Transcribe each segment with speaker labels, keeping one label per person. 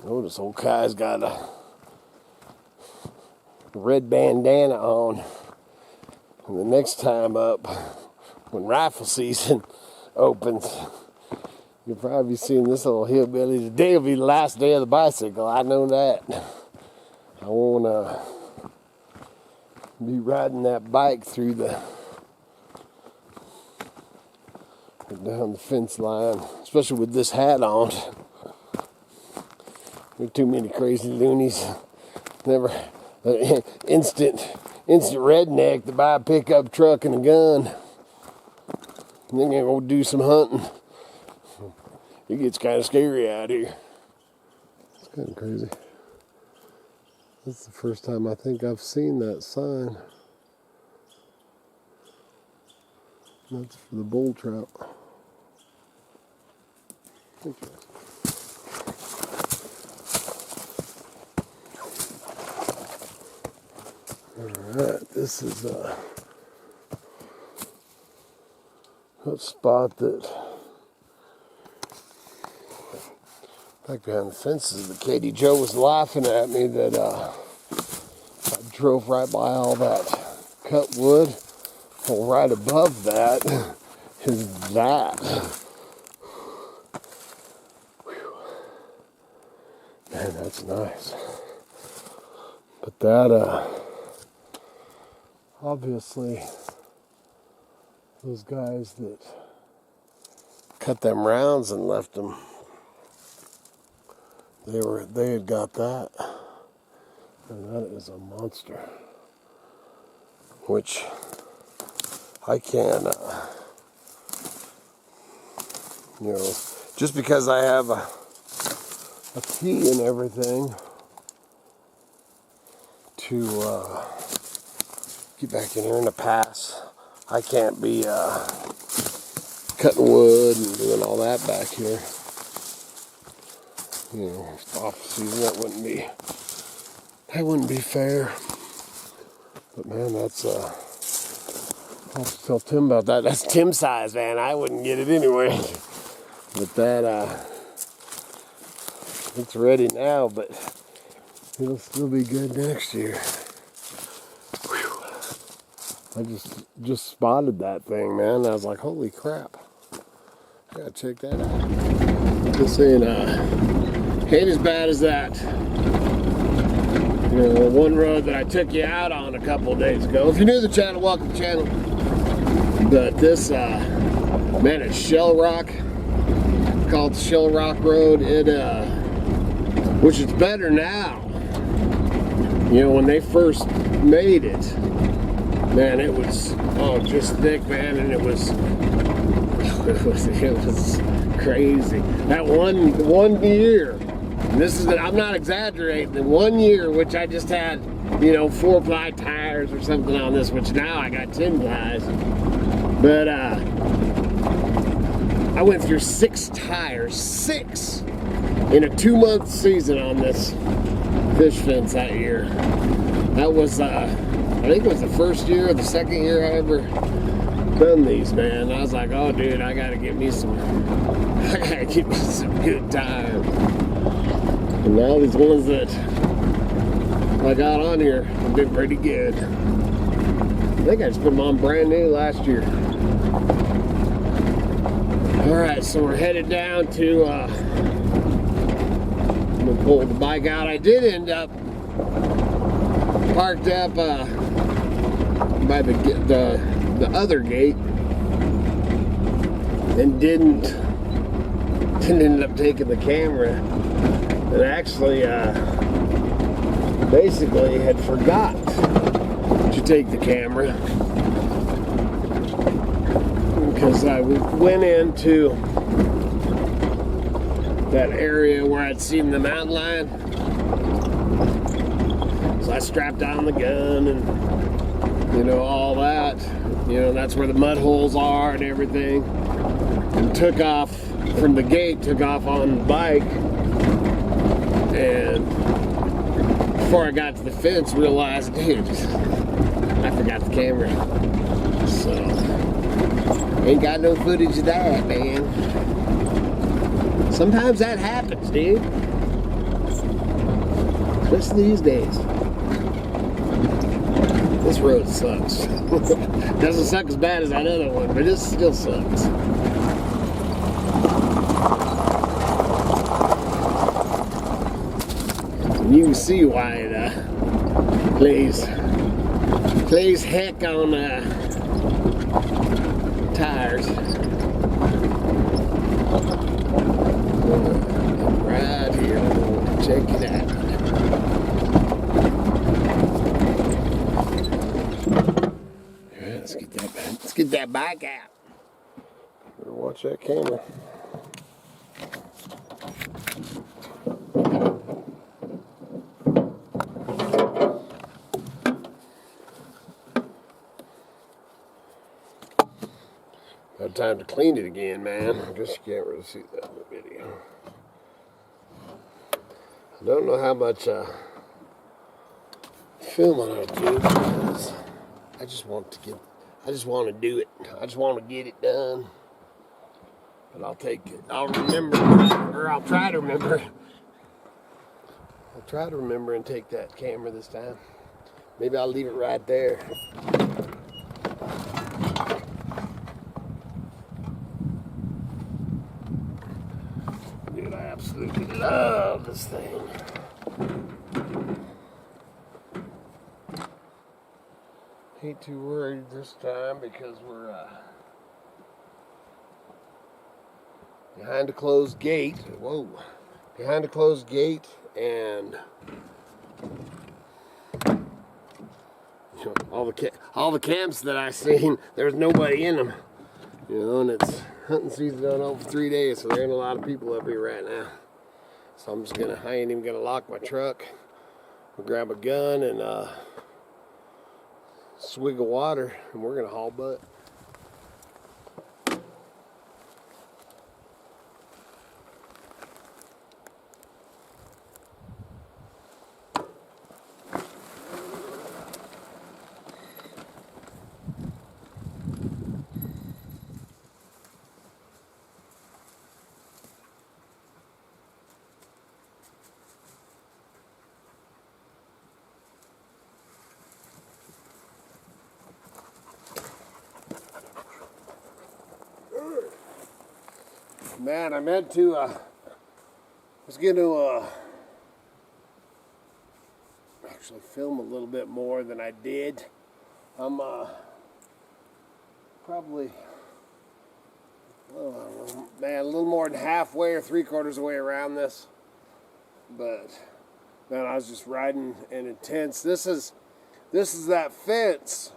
Speaker 1: Notice old Kai's got a red bandana on. And the next time up, when rifle season opens, you'll probably be seeing this little hillbilly. Today will be the last day of the bicycle. I know that. I want to be riding that bike through down the fence line, especially with this hat on. There are too many crazy loonies. Never instant redneck to buy a pickup truck and a gun. And then go do some hunting. It gets kind of scary out here. It's kind of crazy. That's the first time I think I've seen that sign. That's for the bull trout. Alright, this is a spot that back behind the fences, the Katie Joe was laughing at me that I drove right by all that cut wood. Well, right above that is that. Whew. Man, that's nice. But that, obviously, those guys that cut them rounds and left them, they had got that. And that is a monster. Which I can, just because I have a key and everything to get back in here in the pass, I can't be cutting wood and doing all that back here. Off season, that wouldn't be fair. But man, that's I'll have to tell Tim about that. That's Tim size, man. I wouldn't get it anyway. But that it's ready now, but it'll still be good next year. Whew. I just spotted that thing, man. I was like, holy crap. I gotta check that out. This ain't as bad as that. One road that I took you out on a couple of days ago. If you're new to the channel, welcome to the channel. But this, man, it's Shell Rock. Called Shell Rock Road. Which is better now. When they first made it, man, it was just thick, man, and it was crazy. That one year. And this is, I'm not exaggerating, the 1 year, which I just had, 4-ply tires or something on this, which now I got 10 plies. But I went through 6 tires, 6, in a 2-month season on this fish fence that year. That was, I think it was the first year or the second year I ever done these, man. I was like, oh, dude, I gotta get me some good tires. And now these ones that I got on here have been pretty good. I think I just put them on brand new last year. Alright, so we're headed down to, I'm going to pull the bike out. I did end up parked up by the other gate and didn't end up taking the camera. And actually, basically had forgot to take the camera because I went into that area where I'd seen the mountain lion. So I strapped on the gun and, all that. That's where the mud holes are and everything. And took off from the gate, took off on the bike. And before I got to the fence, realized, dude, I forgot the camera. So, ain't got no footage of that, man. Sometimes that happens, dude. Especially these days. This road sucks. Doesn't suck as bad as that other one, but it still sucks. And you can see why it plays heck on tires. Right here, check it out. Alright, let's get that bike out. Better watch that camera. Got time to clean it again, man. I guess you can't really see that in the video. I don't know how much film I ought to do because I just want to do it. I just want to get it done. But I'll take it. I'll remember, or I'll try to remember. I'll try to remember and take that camera this time. Maybe I'll leave it right there. Dude, I absolutely love this thing. Ain't too worried this time because we're behind a closed gate. Whoa. Behind a closed gate, and you know, all the camps that I seen, there's nobody in them. You know, and it's hunting season going on for 3 days, so there ain't a lot of people up here right now. So I ain't even gonna lock my truck. I'll grab a gun and swig of water, and we're gonna haul butt. Man, I meant to, was going to actually film a little bit more than I did. I'm probably, man, a little more than halfway or 3/4 of the way around this. But, man, I was just riding and intense. This is that fence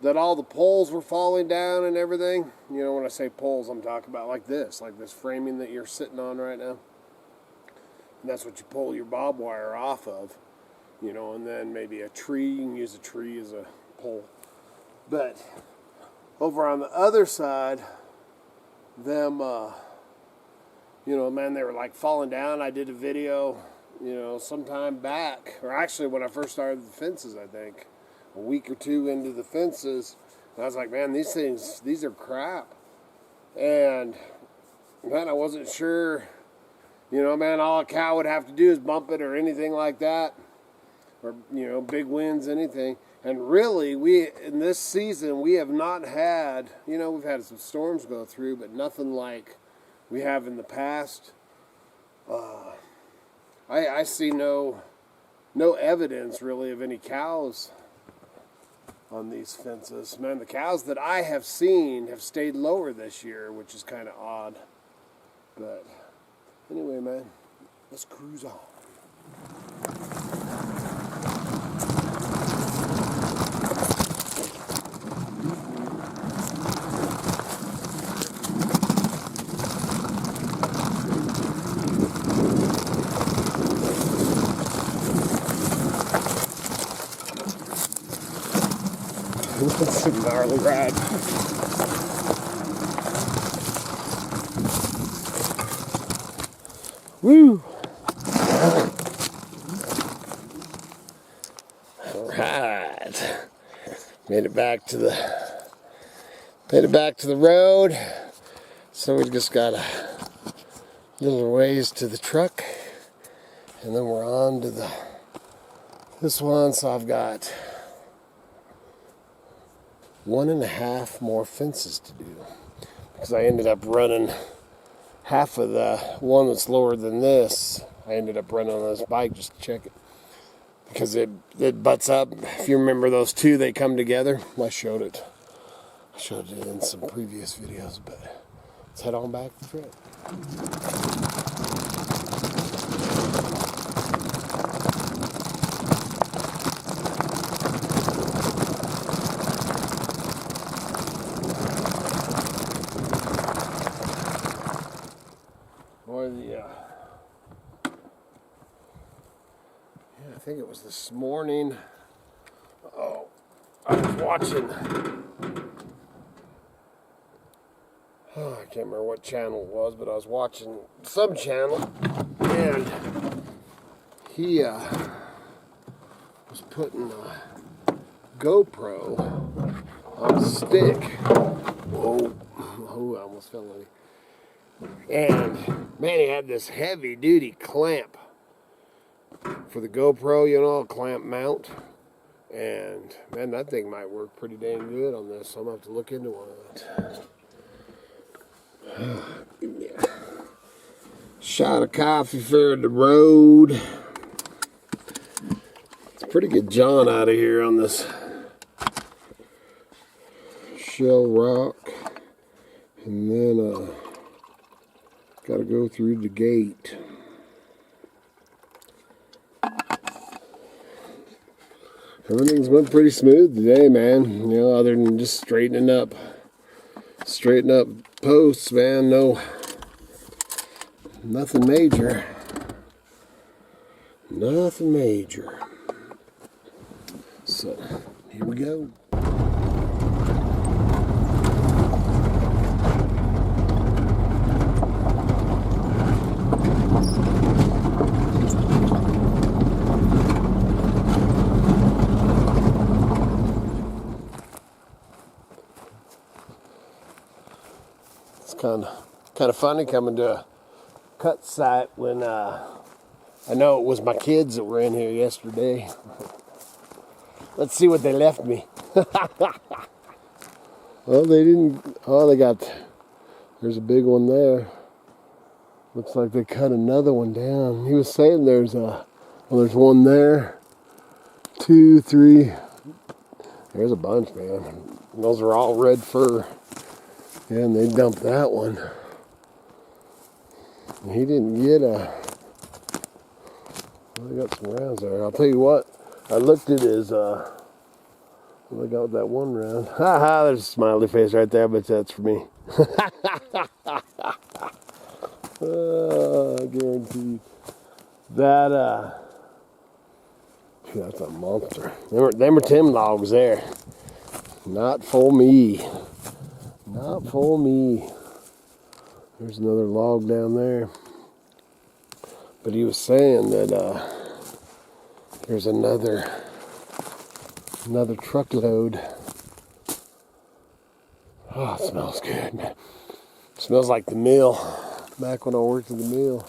Speaker 1: that all the poles were falling down and everything. You know, when I say poles, I'm talking about like this framing that you're sitting on right now. And that's what you pull your bob wire off of, you know, and then maybe a tree. You can use a tree as a pole. But over on the other side, them, you know, man, they were like falling down. I did a video, you know, sometime back, or actually when I first started the fences, I think. A week or two into the fences, and I was like, man, these are crap. And man, I wasn't sure, you know, man, all a cow would have to do is bump it or anything like that, or, you know, big winds, anything. And really, in this season, we have not had, you know, we've had some storms go through, but nothing like we have in the past. I see no evidence really of any cows on these fences. Man, the cows that I have seen have stayed lower this year, which is kind of odd. But anyway, man, let's cruise on. It's a gnarly ride. Woo! Alright. Made it back to the road. So we just got a little ways to the truck. And then we're on to the this one, so I've got 1.5 more fences to do, because I ended up running half of the one that's lower than this. I ended up running on this bike just to check it, because it butts up. If you remember those two, they come together. I showed it in some previous videos, but let's head on back to the trip. I think it was this morning. Oh, I was watching. Oh, I can't remember what channel it was, but I was watching some channel, and he was putting a GoPro on a stick. Whoa! Oh, I almost fell on it. And man, he had this heavy-duty clamp for the GoPro, you know, a clamp mount. And man, that thing might work pretty dang good on this, so I'm gonna have to look into one of that. Shot of coffee for the road. It's pretty good John out of here on this shell rock. And then gotta go through the gate. Everything's been pretty smooth today, man. You know, other than just straightening up posts, man. No, nothing major. Nothing major. So, here we go. Kind of funny coming to a cut site when I know it was my kids that were in here yesterday. Let's see what they left me. Well, they didn't. Oh, there's a big one there. Looks like they cut another one down. He was saying there's one there. 2, 3. There's a bunch, man. Those are all red fir. Yeah, and they dumped that one. And he didn't get a... Well, they got some rounds there. I'll tell you what, I looked at his... Well, I got that one round. Ha, there's a smiley face right there, but that's for me. I guarantee that, that's a monster. Them are Tim logs there. Not for me. Not for me. There's another log down there. But he was saying that there's another truckload. Oh, it smells good, man. It smells like the mill. Back when I worked at the mill.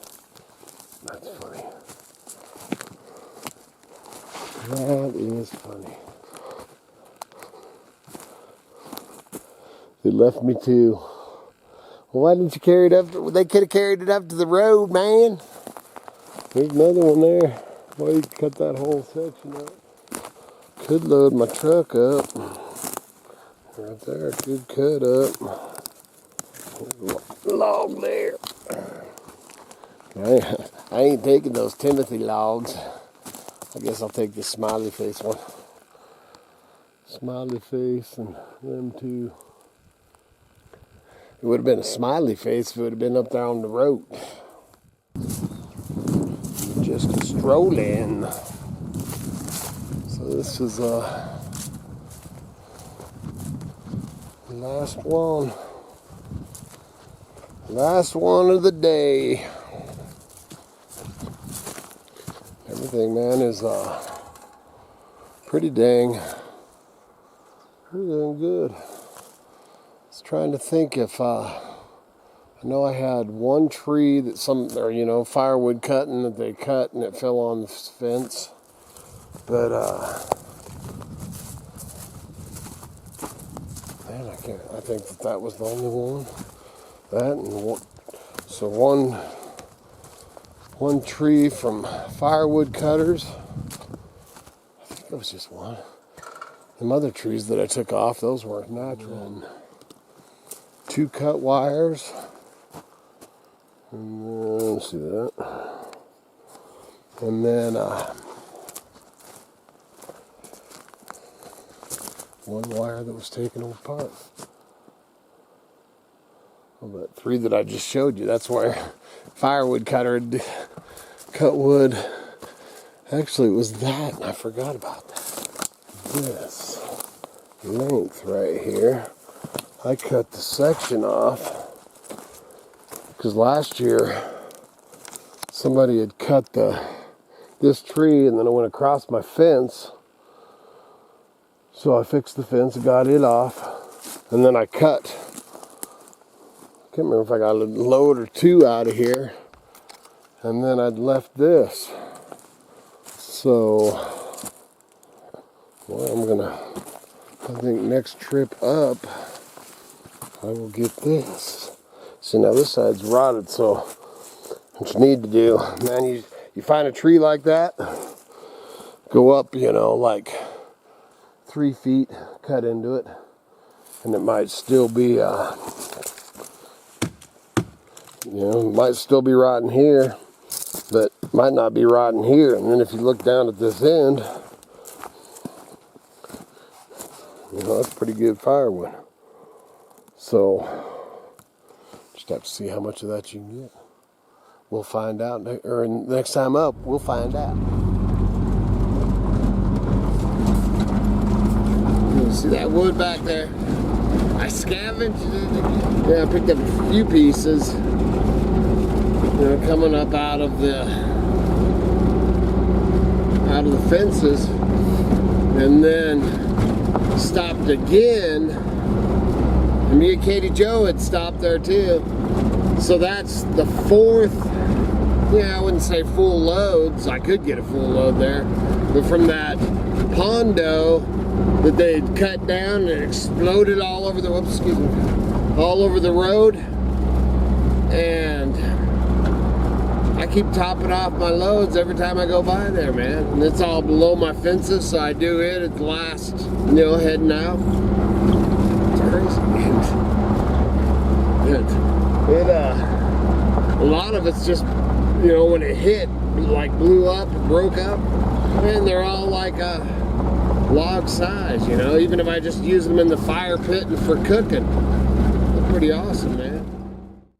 Speaker 1: That's funny. That is funny. They left me too. Well, why didn't you carry it up? They could have carried it up to the road, man. There's another one there. Why you cut that whole section up? Could load my truck up. Right there, good cut up. Log there. I ain't taking those Timothy logs. I guess I'll take the smiley face one. Smiley face and them two. It would have been a smiley face if it would have been up there on the road. Just strolling. So this is last one. Last one of the day. Everything, man, is pretty dang good. Trying to think if I know I had one tree that firewood cutting that they cut and it fell on the fence. But man, I think that was the only one. That and one, so one tree from firewood cutters. I think it was just one. Them other trees that I took off, those weren't natural. And 2 cut wires. And then, let's see that. And then one wire that was taken apart. Well, that 3 that I just showed you, that's where firewood cutter had cut wood. Actually, it was that, and I forgot about that. This length right here, I cut the section off because last year somebody had cut this tree, and then it went across my fence. So I fixed the fence, got it off, and then I cut. I can't remember if I got a load or 2 out of here, and then I'd left this. So, well, I think next trip up, I will get this. See, now this side's rotted, so what you need to do, man, you find a tree like that, go up, like 3 feet, cut into it, and it might still be, might still be rotting here, but might not be rotting here. And then if you look down at this end, that's pretty good firewood. So, just have to see how much of that you can get. We'll find out, or next time up, we'll find out. See that wood back there? I scavenged it. Yeah, I picked up a few pieces. Coming up out of the fences, and then stopped again. And me and Katie Jo had stopped there too. So that's the 4th. Yeah, I wouldn't say full loads. I could get a full load there, but from that pondo that they had cut down and exploded all over the all over the road, and I keep topping off my loads every time I go by there, man. And it's all below my fences, so I do it at the last, heading out. It's crazy, man. A lot of it's just, when it hit, like blew up, broke up, and they're all like log size, even if I just use them in the fire pit and for cooking. They're pretty awesome, man.